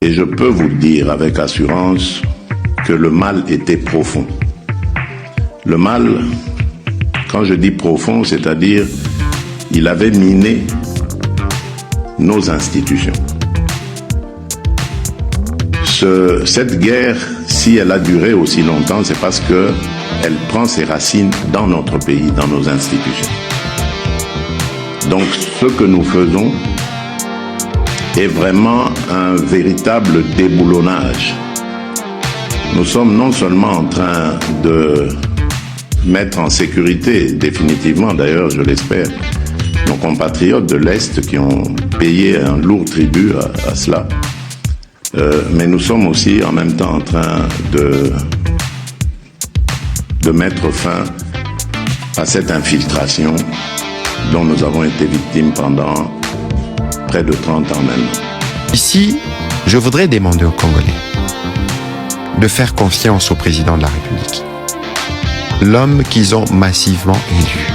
Et je peux vous dire avec assurance que le mal était profond. Le mal, quand je dis profond, c'est-à-dire il avait miné nos institutions. Cette guerre, si elle a duré aussi longtemps, c'est parce qu'elle prend ses racines dans notre pays, dans nos institutions. Donc ce que nous faisons est vraiment un véritable déboulonnage. Nous sommes non seulement en train de mettre en sécurité, définitivement d'ailleurs, je l'espère, nos compatriotes de l'Est qui ont payé un lourd tribut à cela, mais nous sommes aussi en même temps en train de mettre fin à cette infiltration dont nous avons été victimes pendant près de 30 ans maintenant. Ici, je voudrais demander aux Congolais de faire confiance au président de la République. L'homme qu'ils ont massivement élu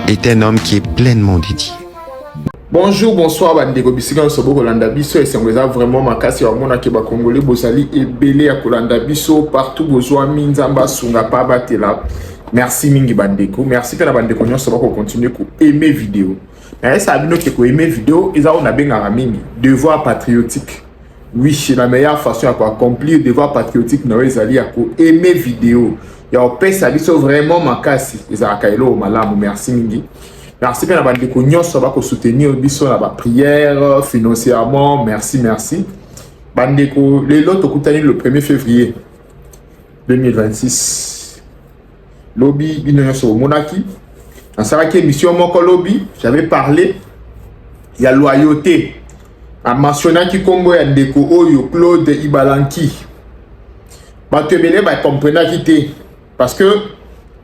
est un homme qui est pleinement dédié. Bonjour, bonsoir, bandeko bisika sobo kolanda biso et c'est vraiment makasi ya mona ke ba Congolais bozali ebele ya kolanda biso partout besoin minzamba sunga pa batela. Merci mingi bandeko, merci pe na bandeko nyonso ba ko continuer ko aimer vidéo. Na ça bino ke ko aimer vidéo, eza on a benga mingi devoir patriotique. Oui, c'est la meilleure façon à accomplir devoir patriotique na ezali ya ko aimer vidéo. Ya opesa biso vraiment makasi, eza kailo malamu, merci mingi. Merci bien à bandeko nyonso ba ko soutenir biso na ba prière financièrement, merci. Bandeko lelo tokutani le 1er février 2026. Lobby bino nyonso monaki. En saraki émission moko lobby, j'avais parlé il y a loyauté. En mentionnant qui Congo ya ndeko oyo Claude Ibalanki. Ba tebele ba comprendre qui té parce que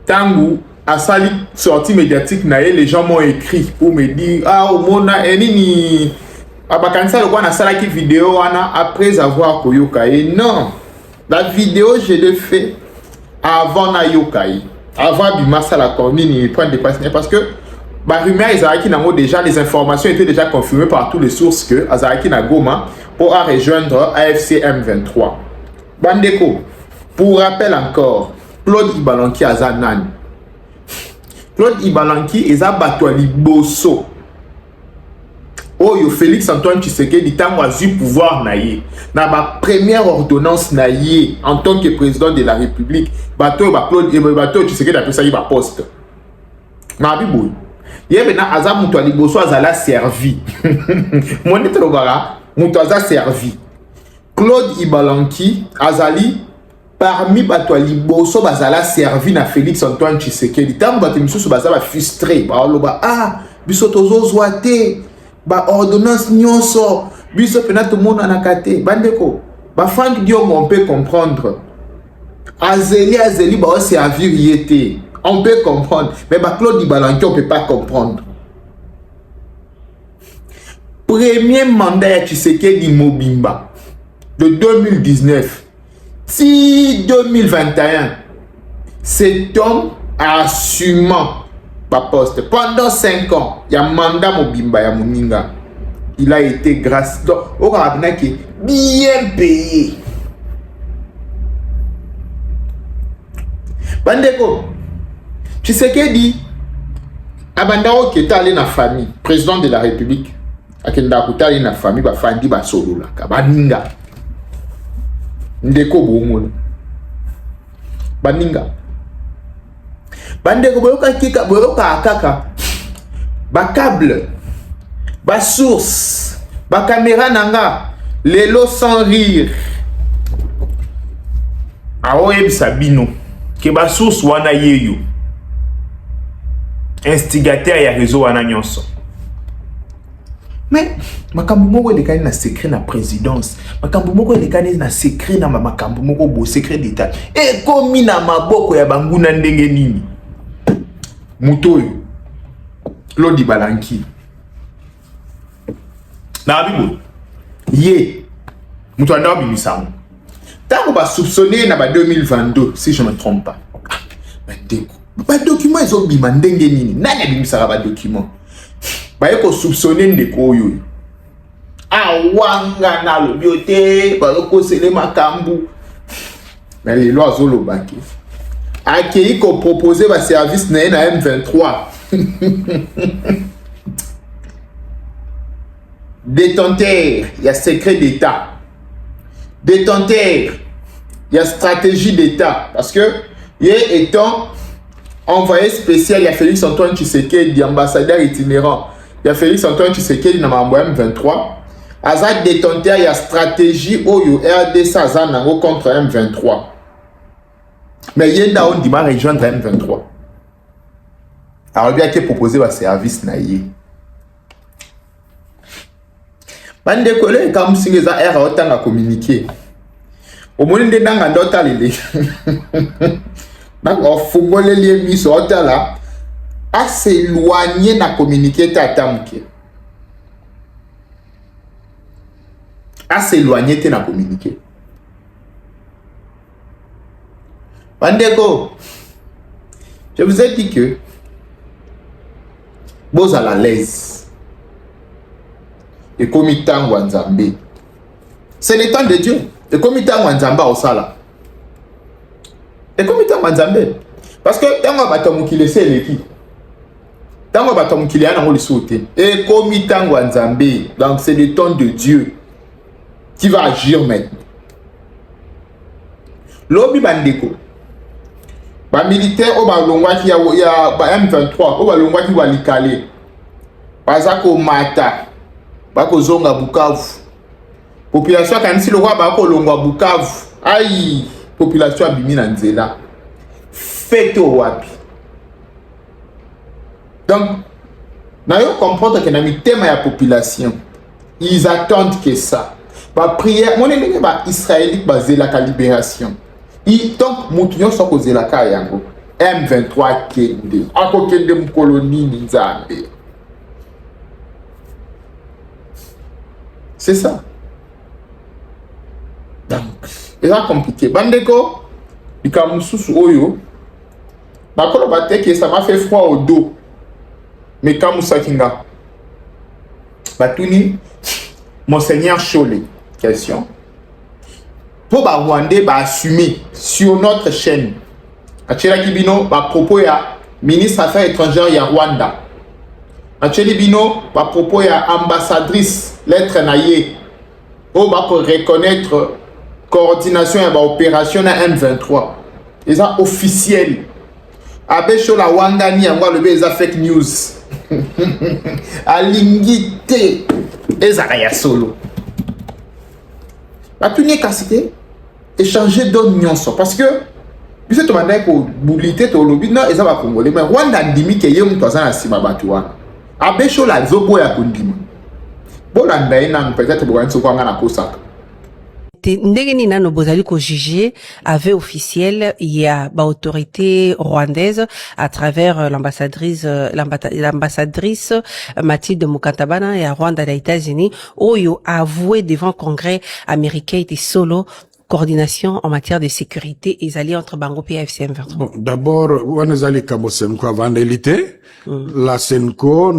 tangu à sa sortie médiatique, les gens m'ont écrit pour me dire ah au monde nini abakanisa le quoi na sala qui vidéo après avoir koyokai. Non, la vidéo je l'ai fait avant na yokai, avant bimasa la commune point de passe parce que ba rumeur Azaraki nango déjà les informations étaient déjà confirmées par toutes les sources que Azaraki na Goma pour rejoindre AFC M23. Bandeko, pour rappel encore, Claude Ibalanki Azanan. Claude Ibalanki eza bato liboso oyo Félix Antoine Tshisekedi tango azu pouvoir naie na ba première ordonnance naie en tant que président de la République bato ba Claude bato Tshisekedi appelle ça y ba poste na bibo yebe na aza muto liboso azala servi monite lobara muto aza servi Claude Ibalanki azali parmi bato liboso bazala servi na Félix Antoine Tshisekedi tango bato misusu bazala frustré ba loba ah biso tozozwa te ba ordonnance nyonso biso pena tout monde na kate bandeko ba Franck Diom on peut comprendre azeli ba servir yete on peut comprendre mais ba Claude Ibalanki on peut pas comprendre. Premier mandat de Tshisekedi Mobimba de 2019 si 2021, cet homme assumant pas poste pendant 5 ans, il y a mandat Mobimba ya Moninga. Il a été grâce au Rabina qui est bien payé. Bandeko, tu sais qu'il dit Abandao qui est allé dans la famille, président de la République, à Kenda Kouta allé dans la famille, ba Fandi ba solo la, Baninga. Ndeko bomo baninga bandeko boyoka kika boyoka akaka ba câble ba source ba caméra nanga lelo sans rire aoyeb sabino ke ba source wana yeyo instigateur ya réseau wana nyonso. Mais makambo moko elekani na secret na présidence, makambo moko elekani na secret na makambo moko bo secret d'état et komi na maboko ya banguna ndenge nini mutoyo Claude Ibalanki na bibo ye muto anda bimisango tango ba soupçonné na ba 2022 si je me trompe pas ba document ezo bima ndenge nini nani abimisaka ba document baye ko soupçonner ndeko oyo awanga na lobiote baloko sele makambu mais les lois zolobaki akei ko proposer ba service na M23 détenteur il y a secret d'état détenteur il y a stratégie d'état parce que il étant envoyé spécial il y a Félix Antoine Tshisekedi ambassadeur itinérant il y a Félix Antoine Tshisekedi na mambo M23 Azad détenteur il y a stratégie oyo RDC azanango contre M23 mais yenda on dit ma rejoindre M23 alors bien que proposer un service naïe bande collègue comme si les a autant à communiquer au moins de nanga ndota lele na ofungole les mis ota là à s'éloigner na communiquer tatamke à s'éloigner te na communiquer Bandeko, je vous ai dit que vous à la l'aise. Et comme il t'a Nzambe. C'est le temps de Dieu. Et comme il t'a Nzambe au sala. Et comme il t'a Nzambe. Parce que tant qu'on va t'amukiler, c'est l'équipe. Tant qu'on va t'amukiler, on va le sauter. Et comme il t'a Nzambe. Donc c'est le temps de Dieu qui va agir maintenant. Lobi Bandeko. Ba militaire au balongwa qui ya ba M23 au balongwa qui va likale bazako mata bako zonga Bukavu population kanisi le roi bako longwa Bukavu ai population abimi na nzela fete wapi donc na yo comprendre que na mitema ya population ils attendent que ça ba prière mon ennemi ba israélite basé la libération. Donc, Moutinho soit causé la Kayango. M23 Kende. Ako Kende Mkoloni Nzambe. C'est ça. Donc, c'est ça compliqué. Bandeko, Ikamususu Oyo. Bakolo Bateke, ça m'a fait froid au dos. Mais Kamusa Kinga. Batuni, Monseigneur Cholet. Question. Pour ba Rwandais ba assumer sur notre chaîne. Achela Kibino ba propos ya ministre affaires étrangères ya Rwanda. Acheli Bino ba propos ya ambassadrice lettre naie. O ba pour reconnaître coordination ya ba opération na M23. Et ça officiel. Abecho la Rwanda ni yango le beza fake news. Alingite ezaka ya solo. La tunique cassée, échanger d'autres nuances. Parce que, vous êtes demandé pour bouillir au lobby, non, et ça va congolais. Mais Rwanda dimi que yom toza na sibabatouana. Abesho la zobo ya kundima. Bolanda ina peut-être pour un sokwanga na kosaka. Ndegeni nano bozali ko juger avec officiel il y a ba autorité rwandaise à travers l'ambassadrice Mathilde Mukatabana et à Rwanda des États-Unis oyo a avoué devant Congrès américain était solo coordination en matière de sécurité et alliés entre Bango et FCM 23. Bon, d'abord, on est allé à Senko avant d'éliter. La Senko,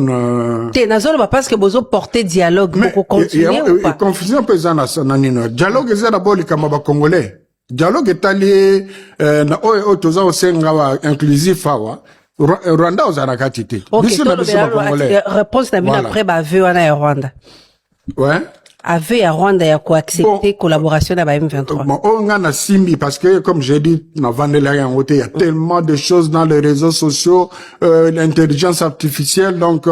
T'es nazolo parce que bozo porter dialogue pour continuer ou pas? Confusion pesant à nanino. Dialogue est d'abord les Kamaba congolais. Dialogue est allé, na toza au senga inclusif awa. Rwanda aux anakatité. Ok, réponse n'a mis après ba veu à Rwanda. Ouais. Avait à Rwanda ya ko accepter collaboration avec M23. Bon, on a simbi parce que comme j'ai dit dans Vandela il y a tellement de choses dans les réseaux sociaux, l'intelligence artificielle, donc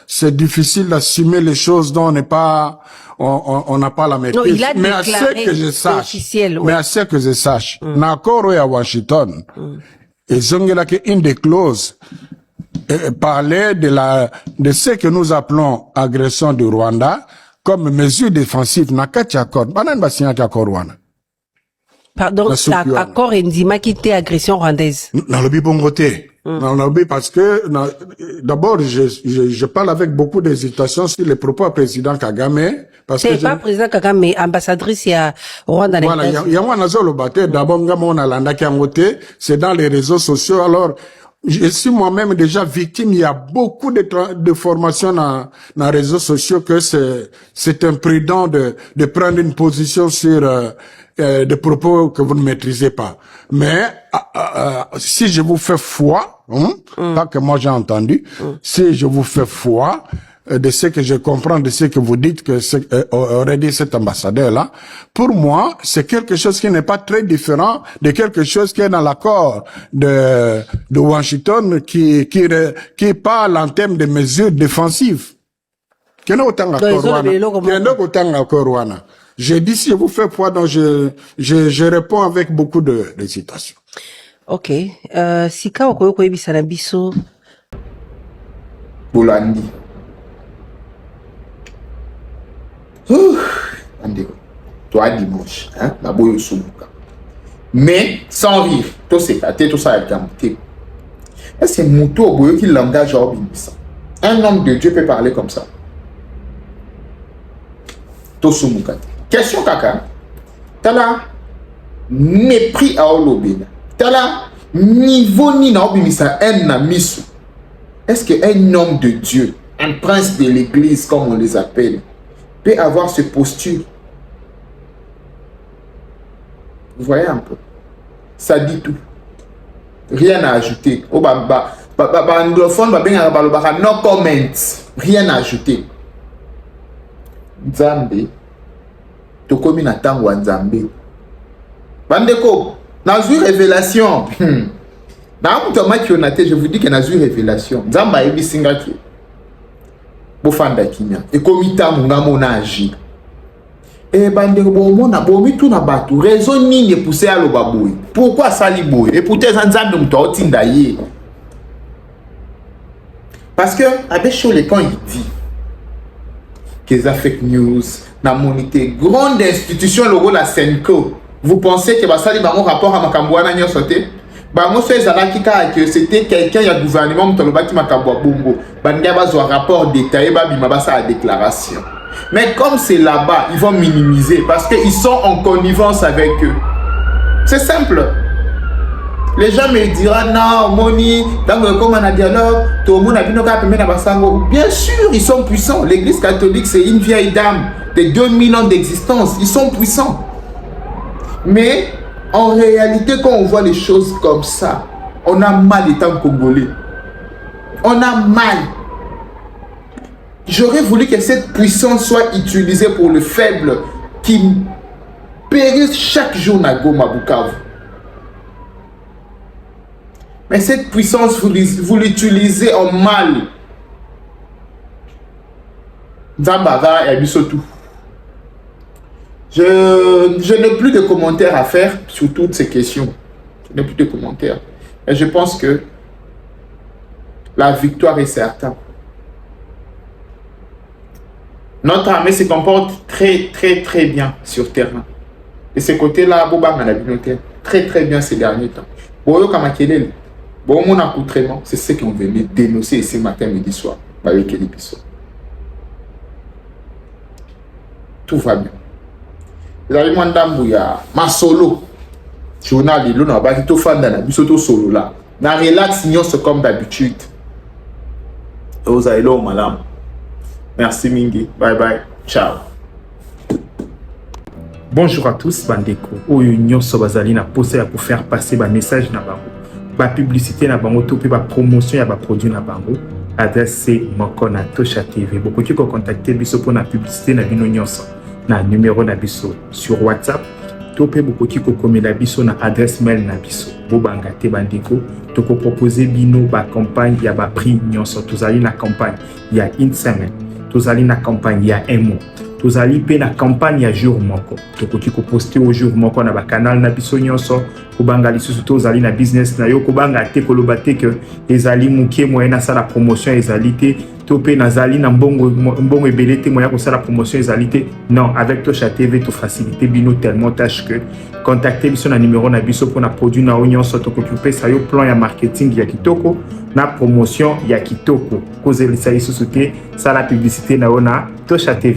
c'est difficile d'assumer les choses dont on n'est pas on n'a pas la maîtrise. Non, il a mais à déclaré ce que je sache, officiel, mais à ce que je sache, n'accord à Washington, ils ont une des clauses parlait de ce que nous appelons agression du Rwanda comme mesure défensive na kati accord banan ba signé accord wana. Pardon, l'accord indima qui était agression rwandaise. Dans le bongoté. Dans le parce que d'abord je parle avec beaucoup d'hésitation sur les propos du président Kagame parce que c'est pas président Kagame mais ambassadrice ya Rwanda. Voilà, il y a un azolo baté d'abord ngamo na landa ki angoté, c'est dans les réseaux sociaux alors je suis moi-même déjà victime. Il y a beaucoup de formations dans les réseaux sociaux que c'est imprudent de prendre une position sur des propos que vous ne maîtrisez pas. Mais si je vous fais foi, pas que moi j'ai entendu, si je vous fais foi de ce que je comprends, de ce que vous dites que aurait dit cet ambassadeur-là, pour moi, c'est quelque chose qui n'est pas très différent de quelque chose qui est dans l'accord de Washington qui parle en termes de mesures défensives. J'ai dit si je vous fais foi, donc je réponds avec beaucoup d'hésitation. Ok. Sika okoyoko ebisa na biso. Bolandi. Toi dimanche, hein, la boyo soubuka. Mais sans rire, tout c'est tout ça avec un est-ce que Mouto boyo qui langage ça? Un homme de Dieu peut parler comme ça. Tout soubuka. Question kaka. Tala mépris à Olobina. Tala niveau ni na obimisa en na misu. Est-ce qu'un homme de Dieu, un prince de l'église comme on les appelle, peut avoir ce posture? Vous voyez un peu? Ça dit tout. Rien à ajouter. Oh, anglophone, no comments. Rien à ajouter. Nzambe. Tokomi na tango Nzambe. Bandeko, dans une révélation. Dans je vous dis qu'il y a une révélation. Nzamba ebi singaki. Bofanda kinya. Et komita mungamo na agi. Et bandeko bomona bomi tout na batu. Raison nini pousser à l'obaboui. Pourquoi ça li boy? Et pour tes Nzambe mto otinda ye. Parce que avec Chole quand il dit que les fake news, na monité grande institution logo la Senko. Vous pensez que ça li ba mon rapport à Makambouana nyo sauté? Bah moi que c'était quelqu'un il y a gouvernement qui m'a bongo un rapport détaillé sa déclaration. Mais comme c'est là-bas, ils vont minimiser parce qu'ils sont en connivence avec eux. C'est simple. Les gens me diront non, Moni, dans le comme on a dialogue, tout le monde a vu bien sûr, ils sont puissants. L'église catholique, c'est une vieille dame de 2000 ans d'existence. Ils sont puissants. Mais en réalité, quand on voit les choses comme ça, on a mal étant congolais. On a mal. J'aurais voulu que cette puissance soit utilisée pour le faible qui périsse chaque jour à Goma Bukavu. Mais cette puissance, vous l'utilisez en mal. Zambava et Abisotou. Je n'ai plus de commentaires à faire sur toutes ces questions. Je n'ai plus de commentaires. Et je pense que la victoire est certaine. Notre armée se comporte très bien sur terrain. Et ce côté-là, Boba Manabinoté, très bien ces derniers temps. Boyo Kamakelele, bon mon accoutrement, c'est ce qu'on venait dénoncer ce matin, midi, soir. Tout va bien. Ma solo journal il na ba to fanda na biso solo là na relax nyonso comme d'habitude. Ozailo malam. Merci mingi. Bye bye. Ciao. Bonjour à tous bandeko. Oyo nyonso bazali na poser pour faire passer ba message na bango. Ba publicité na bango to pe ba promotion ya ba produit na bango. Adresse c'est Moko na Tosha TV. Beaucoup qui contacter biso pour na publicité na bino nyonso. Na numéro na biso sur WhatsApp topé bokoki ko komela biso na adresse mail na biso bobanga te bandeko toko proposer bino ba campagne ya ba prix nyonso tozali na campagne ya une semaine tozali na campagne ya un mois tozali pe na campagne ya jour moko tokoki ko poster au jour moko na ba canal na biso nyonso kobanga lisusu tozali na business na yo kobanga te koloba te que ezali muke moyen na sala promotion ezali te topé nazali na mbongo ebele te moyen ko sala promotion ezali te non avec Tosha TV to faciliter bino tellement tâche que contacter biso na numéro na biso pour na produit na nyonso tokoki sa yo plan ya marketing ya kitoko na promotion ya kitoko kozelisa lisusu te sala publicité na ona Tosha TV.